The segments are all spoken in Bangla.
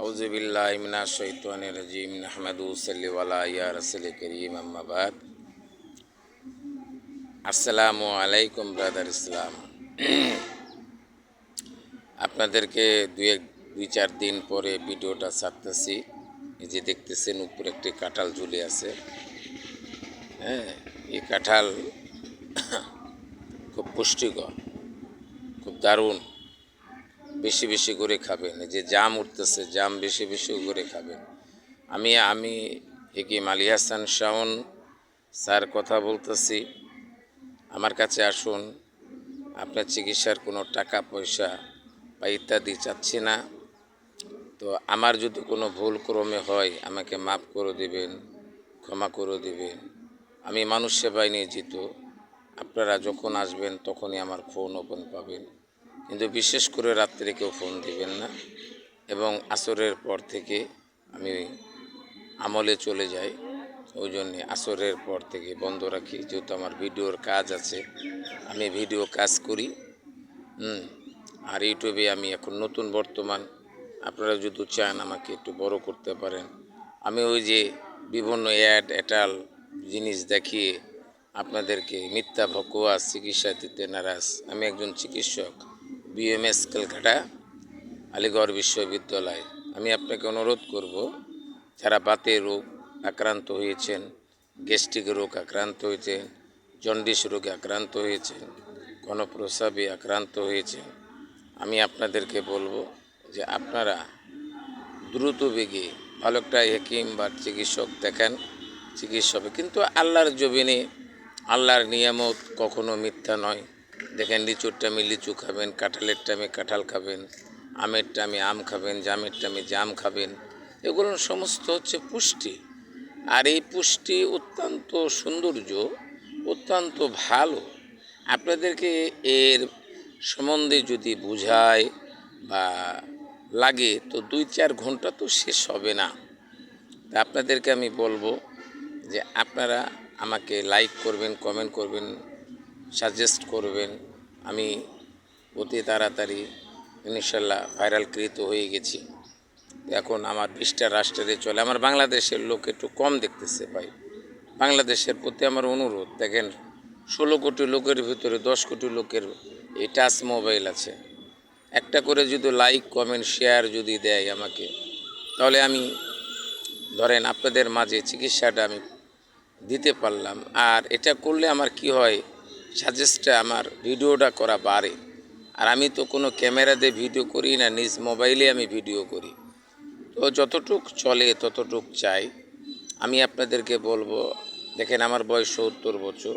আউযুবিল্লাহি মিনাশ শাইতানির রাজিম নাহমাদুহু সাল্লি ওয়ালা ইয়া রাসূল কারীম আম্মা বাদ। আসসালামু আলাইকুম ব্রাদার ইসলাম। আপনাদেরকে দুই চার দিন পরে ভিডিওটা ছাড়তেছি। এই যে দেখতেছেন উপরে একটি কাঁঠাল ঝুলে আছে। হ্যাঁ, এই কাঁঠাল খুব পুষ্টিকর, খুব দারুণ। বেশি বেশি করে খাবেন। এই যে জাম উঠতেছে, জাম বেশি বেশি করে খাবেন। আমি হেকিম আলী হাসান শাওন স্যার কথা বলতেছি। আমার কাছে আসুন। আপনার চিকিৎসার কোনো টাকা পয়সা বা ইত্যাদি চাচ্ছি না। তো আমার যদি কোনো ভুল ক্রমে হয় আমাকে মাফ করে দেবেন, ক্ষমা করে দেবেন। আমি মানুষ সেবায় নিয়োজিত। আপনারা যখন আসবেন তখনই আমার ফোন ওপেন পাবেন, কিন্তু বিশেষ করে রাত্রে কেউ ফোন দিবেন না। এবং আসরের পর থেকে আমি আমলে চলে যাই, ওই জন্যে আসরের পর থেকে বন্ধ রাখি, যেহেতু আমার ভিডিওর কাজ আছে, আমি ভিডিও কাজ করি। আর ইউটিউবে আমি এখন নতুন বর্তমান, আপনারা যদি চান আমাকে একটু বড় করতে পারেন। আমি ওই যে বিভিন্ন এটাল জিনিস দেখিয়ে আপনাদেরকে মিথ্যা ভকুয়া চিকিৎসা দিতে নারাজ। আমি একজন চিকিৎসক, বিএমএস ক্যালকাটা আলিগড় বিশ্ববিদ্যালয়। আমি আপনাকে অনুরোধ করব, যারা বাতের রোগ আক্রান্ত হয়েছেন, গ্যাস্ট্রিক রোগ আক্রান্ত হয়েছেন, জন্ডিস রোগে আক্রান্ত হয়েছেন, ঘনপ্রস্রাবে আক্রান্ত হয়েছেন, আমি আপনাদেরকে বলবো যে আপনারা দ্রুত বেগে ভালো একটা হেকিম বা চিকিৎসক দেখান, চিকিৎসক। কিন্তু আল্লাহর জমিনে আল্লাহর নিয়ামত কখনো মিথ্যা নয়। দেখেন, লিচুর টাইমে লিচু খাবেন, কাঁঠালের টাইমে কাঁঠাল খাবেন, আমের টাইমে আম খাবেন, জামের টাইমে জাম খাবেন। এগুলো সমস্ত হচ্ছে পুষ্টি। আর এই পুষ্টি অত্যন্ত সৌন্দর্য, অত্যন্ত ভালো। আপনাদেরকে এর সম্বন্ধে যদি বোঝায় বা লাগে তো 2-4 ঘন্টা তো শেষ হবে না। তা আপনাদেরকে আমি বলবো যে আপনারা আমাকে লাইক করবেন, কমেন্ট করবেন, সাজেস্ট করবেন। আমি অতি তাড়াতাড়ি ইনশাল্লাহ ভাইরালকৃত হয়ে গেছি। এখন আমার 20টা রাষ্ট্রে চলে। আমার বাংলাদেশের লোক একটু কম দেখতেছে ভাই। বাংলাদেশের প্রতি আমার অনুরোধ, দেখেন 16 কোটি লোকের ভিতরে 10 কোটি লোকের এই টাচ মোবাইল আছে। একটা করে যদি লাইক কমেন্ট শেয়ার যদি দেয় আমাকে, তাহলে আমি ধরেন আপনাদের মাঝে চিকিৎসাটা আমি দিতে পারলাম। আর এটা করলে আমার কি হয়, সাজেস্টটা আমার ভিডিওটা করা বাড়ে। আর আমি তো কোনো ক্যামেরা দিয়ে ভিডিও করি না, নিজ মোবাইলে আমি ভিডিও করি। তো যতটুক চলে ততটুক চাই। আমি আপনাদেরকে বলবো, দেখেন আমার বয়স 70 বছর।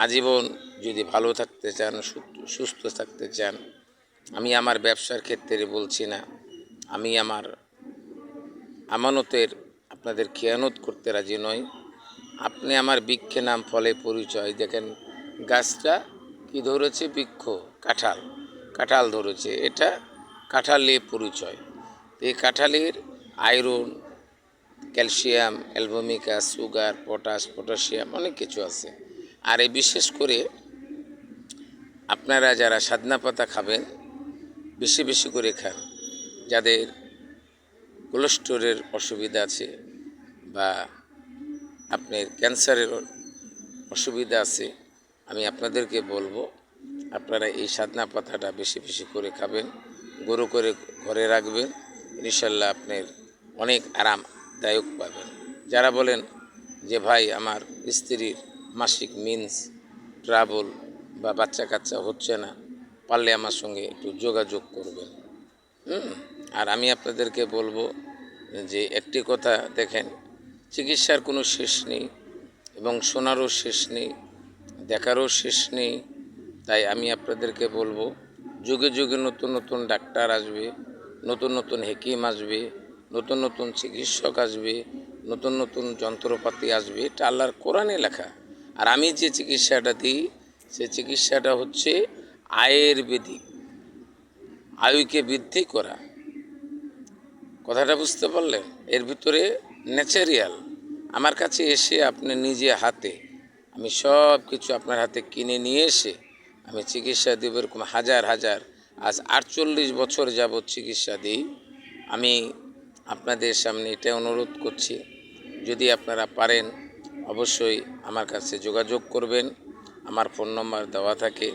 আজীবন যদি ভালো থাকতে চান, সুস্থ থাকতে চান, আমি আমার ব্যবসার ক্ষেত্রে বলছি না, আমি আমার আমানতের আপনাদের খেয়ানত করতে রাজি নই। আপনি আমার বৃক্ষে নাম ফলে পরিচয়। দেখেন গাছটা কি ধরেছে, বৃক্ষ কাঁঠাল, কাঁঠাল ধরেছে, এটা কাঁঠালে পরিচয়। এই কাঁঠালের আয়রন, ক্যালসিয়াম, অ্যালবুমিকা, সুগার, পটাশিয়াম অনেক কিছু আছে। আর এই বিশেষ করে আপনারা যারা সাদনা পাতা খাবেন বেশি বেশি করে খান, যাদের কোলেস্টেরলের অসুবিধা আছে বা আপনার ক্যান্সারের অসুবিধা আছে, আমি আপনাদেরকে বলবো আপনারা এই সাদনা পাতাটা বেশি বেশি করে খাবেন, গরু করে ঘরে রাখবেন। ইনশাল্লাহ আপনার অনেক আরামদায়ক পাবেন। যারা বলেন যে ভাই আমার স্ত্রীর মাসিক মিন্স ট্রাবল বা বাচ্চা কাচ্চা হচ্ছে না, পারলে আমার সঙ্গে একটু যোগাযোগ করবেন। আর আমি আপনাদেরকে বলবো যে একটি কথা, দেখেন চিকিৎসার কোনো শেষ নেই এবং শোনারও শেষ নেই, দেখারও শেষ নেই। তাই আমি আপনাদেরকে বলবো, যুগে যুগে নতুন নতুন ডাক্তার আসবে, নতুন নতুন হেকিম আসবে, নতুন নতুন চিকিৎসক আসবে, নতুন নতুন যন্ত্রপাতি আসবে। এটা আল্লাহর কোরআনে লেখা। আর আমি যে চিকিৎসাটা দিই সে চিকিৎসাটা হচ্ছে আয়ুর্বেদিক, আয়ুকে বৃদ্ধি করা। কথাটা বুঝতে পারলেন? এর ভিতরে ন্যাচারাল। আমার কাছে এসে আপনি নিজে হাতে, আমি সব কিছু আপনার হাতে কিনে নিয়ে এসে আমি চিকিৎসা দেব। এরকম হাজার হাজার, আজ 48 বছর যাবৎ চিকিৎসা দিই। আমি আপনাদের সামনে এটা অনুরোধ করছি, যদি আপনারা পারেন অবশ্যই আমার কাছে যোগাযোগ করবেন। আমার ফোন নম্বর দেওয়া থাকে,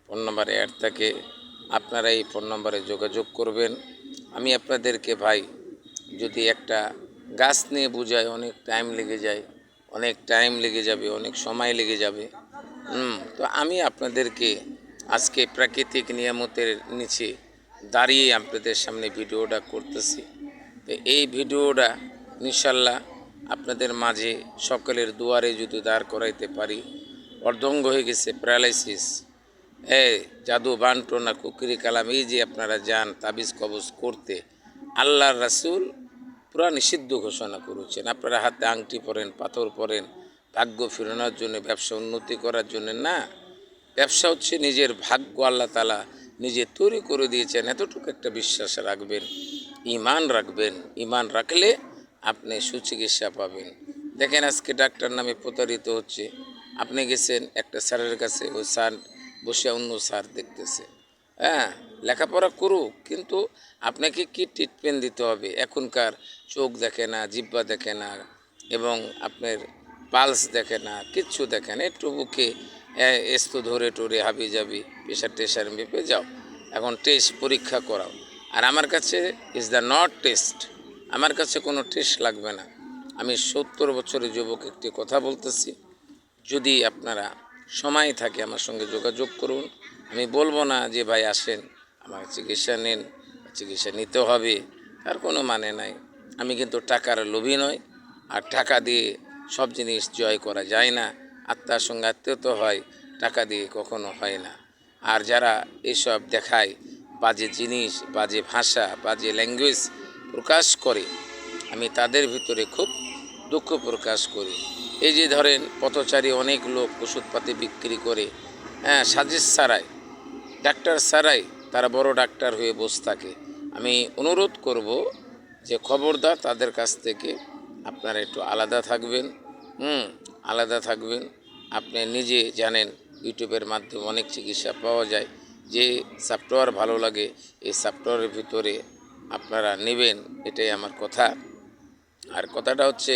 ফোন নম্বরে অ্যাড থাকে, আপনারা এই ফোন নম্বরে যোগাযোগ করবেন। আমি আপনাদেরকে ভাই যদি একটা গাছ নিয়ে বোঝাই অনেক টাইম লেগে যায়, অনেক সময় লেগে যাবে। তো আমি আপনাদেরকে আজকে প্রাকৃতিক নিয়ামতের নিচে দাঁড়িয়ে আপনাদের সামনে ভিডিওটা করতেছি। তো এই ভিডিওটা ইনশাল্লাহ আপনাদের মাঝে সকলের দুয়ারে যদি দাঁড় করাইতে পারি। অর্ধঙ্গ হয়ে গেছে, প্যারালাইসিস, জাদু বান্টনা কুকরি কালাম, এই যে আপনারা যান তাবিজ কবজ করতে, আল্লাহর রাসূল পুরা নিষিদ্ধ ঘোষণা করেছেন। আপনারা হাতে আংটি পরেন, পাথর পরেন ভাগ্য ফেরানোর জন্য, ব্যবসা উন্নতি করার জন্য না। ব্যবসা হচ্ছে নিজের ভাগ্য আল্লাহ তাআলা নিজে তৈরি করে দিয়েছেন। এতটুকু একটা বিশ্বাস রাখবেন, ঈমান রাখবেন। ঈমান রাখলে আপনি সুচিকিৎসা পাবেন। দেখেন আজকে ডাক্তার নামে প্রতারিত হচ্ছে। আপনি গেছেন একটা স্যারের কাছে, ওই স্যার বসে অন্য স্যার দেখতেছে। লেখাপড়া করুক, কিন্তু আপনাকে কি ট্রিটমেন্ট দিতে হবে। এখনকার চোখ দেখে না, জিহ্বা দেখে না, এবং আপনার পালস দেখে না, কিচ্ছু দেখে না। একটু বুকে এস্তু ধরে টরে হাবি যাবি, প্রেশার টেশার মেপে যাও, এখন টেস্ট পরীক্ষা করাও। আর আমার কাছে ইজ দ্য নট টেস্ট, আমার কাছে কোনো টেস্ট লাগবে না। আমি 70 বছরের যুবক একটি কথা বলতেছি, যদি আপনারা সময় থাকে আমার সঙ্গে যোগাযোগ করুন। আমি বলবো না যে ভাই আসেন আমার চিকিৎসা নেন, চিকিৎসা নিতে হবে, তার কোনো মানে নাই। আমি কিন্তু টাকার লোভী নয়, আর টাকা দিয়ে সব জিনিস জয় করা যায় না। আত্মার সঙ্গে আত্মীয়তা হয়, টাকা দিয়ে কখনো হয় না। আর যারা এসব দেখায়, বাজে জিনিস, বাজে ভাষা, বাজে ল্যাঙ্গুয়েজ প্রকাশ করে, আমি তাদের ভিতরে খুব দুঃখ প্রকাশ করি। এই যে ধরেন পথচারী অনেক লোক ওষুধপাতি বিক্রি করে, সাজেশ ছাড়াই, ডাক্তার ছাড়াই তারা বড় ডাক্তার হয়ে বসে থাকে। আমি অনুরোধ করব যে খবরদার তাদের কাছ থেকে আপনারা একটু আলাদা থাকবেন। আলাদা থাকবেন। আপনি নিজে জানেন ইউটিউবের মাধ্যমে অনেক চিকিৎসা পাওয়া যায়। যে সফটওয়্যার ভালো লাগে এই সফটওয়্যারের ভিতরে আপনারা নেবেন, এটাই আমার কথা। আর কথাটা হচ্ছে,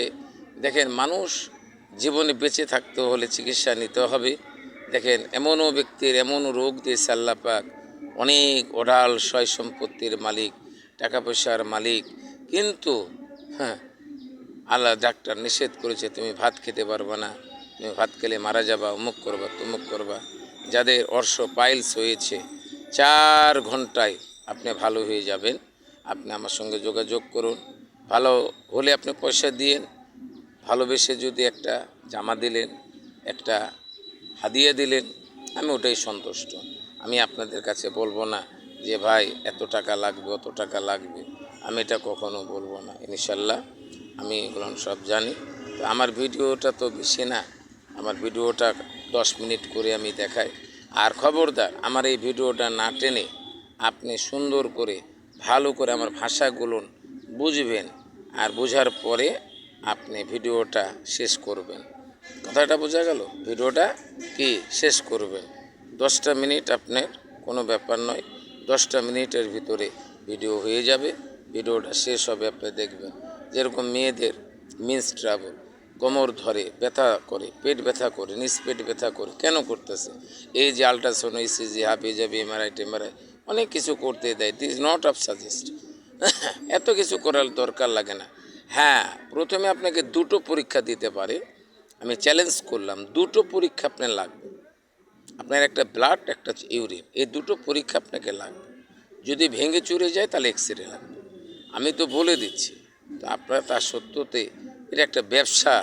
দেখেন মানুষ জীবনে বেঁচে থাকতে হলে চিকিৎসা নিতে হবে। দেখেন এমনও ব্যক্তির এমন রোগ দিয়েছে আল্লাহ পাক, অনেক অঢাল সয় সম্পত্তির মালিক, টাকা পয়সার মালিক, কিন্তু আল্লাহ ডাক্তার নিষেধ করেছে তুমি ভাত খেতে পারবে না, তুমি ভাত খেলে মারা যাবা, অমুক করবা তমুক করবা। যাদের অর্শ পাইলস হয়েছে 4 ঘন্টায় আপনি ভালো হয়ে যাবেন। আপনি আমার সঙ্গে যোগাযোগ করুন। ভালো হলে আপনি পয়সা দিয়েন, ভালোবেসে যদি একটা জামা দিলেন, একটা হাদিয়া দিলেন, আমি ওটাই সন্তুষ্ট। আমি আপনাদের কাছে বলবো না যে ভাই এত টাকা লাগবে, অত টাকা লাগবে, আমি এটা কখনো বলবো না। ইনশাল্লাহ আমি এগুলো সব জানি। তো আমার ভিডিওটা তো বেশি না, আমার ভিডিওটা 10 মিনিট করে আমি দেখাই। আর খবরদার আমার এই ভিডিওটা না টেনে আপনি সুন্দর করে ভালো করে আমার ভাষাগুলো বুঝবেন, আর বোঝার পরে আপনি ভিডিওটা শেষ করবেন। কথাটা বোঝা গেল? ভিডিওটা কি শেষ করবেন। 10টা মিনিট আপনার কোনো ব্যাপার নয়, 10টা মিনিটের ভিতরে ভিডিও হয়ে যাবে। ভিডিওটা শেষ হবে, আপনি দেখবেন। যেরকম মেয়েদের মিন্স ট্রাবল, কোমর ধরে ব্যথা করে, পেট ব্যথা করে, নিচ পেট ব্যথা করে, কেন করতেছে? এই যে আল্ট্রাসাউন্ড, ইসিজি, হাবি যাবি, এমআরআই টেমআরআই অনেক কিছু করতে দেয়। দিস নট অফ সাজেস্ট এত কিছু করার দরকার লাগে না। হ্যাঁ, প্রথমে আপনাকে 2টো পরীক্ষা দিতে পারে। আমি চ্যালেঞ্জ করলাম, 2টো পরীক্ষা আপনার লাগবে। আপনার একটা ব্লাড, একটা ইউরিন, এই 2টো পরীক্ষা আপনাকে লাগবে। যদি ভেঙে চুরে যায় তাহলে এক্সরে লাগবে। আমি তো বলে দিচ্ছি। তো আপনারা তার সত্যতে এটা একটা ব্যবসা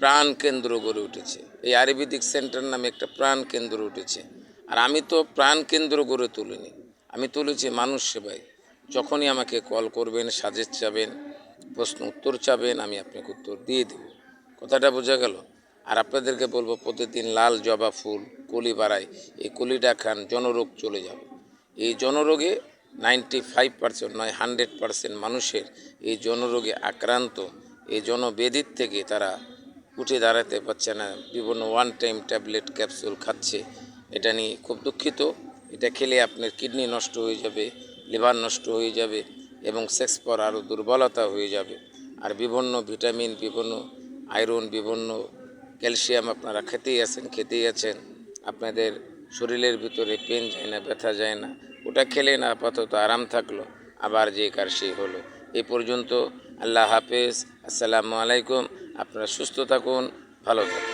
প্রাণ কেন্দ্র গড়ে উঠেছে। এই আয়ুর্বেদিক সেন্টার নামে একটা প্রাণ কেন্দ্র উঠেছে। আর আমি তো প্রাণ কেন্দ্র গড়ে তুলিনি, আমি তুলেছি মানুষ সেবায়। যখনই আমাকে কল করবেন, সাজেস্ট চাবেন, প্রশ্ন উত্তর চাবেন, আমি আপনাকে উত্তর দিয়ে দেব। কথাটা বোঝা গেল? আর আপনাদেরকে বলবো প্রতিদিন লাল জবা ফুল কলি বাড়ায়, এই কলিটা খান, জনরোগ চলে যাবে। এই জনরোগে 95% নয় 100% মানুষের এই জনরোগে আক্রান্ত। এই জনবেদির থেকে তারা উঠে দাঁড়াতে পারছে না, বিভিন্ন ওয়ান টাইম ট্যাবলেট ক্যাপসুল খাচ্ছে। এটা নিয়ে খুব দুঃখিত। এটা খেলে আপনার কিডনি নষ্ট হয়ে যাবে, লিভার নষ্ট হয়ে যাবে, এবং সেক্স পর আরও দুর্বলতা হয়ে যাবে। আর বিভিন্ন ভিটামিন, বিভিন্ন আয়রন, বিভিন্ন ক্যালসিয়াম আপনারা খেতেই আছেন, আপনাদের শরীরের ভিতরে পেন যায় না, ব্যথা যায় না। ওটা খেলে না, আপাতত আরাম থাকলো, আবার যে কার সেই হলো। এই পর্যন্ত। আল্লাহ হাফেজ, আসসালামু আলাইকুম। আপনারা সুস্থ থাকুন, ভালো থাকুন।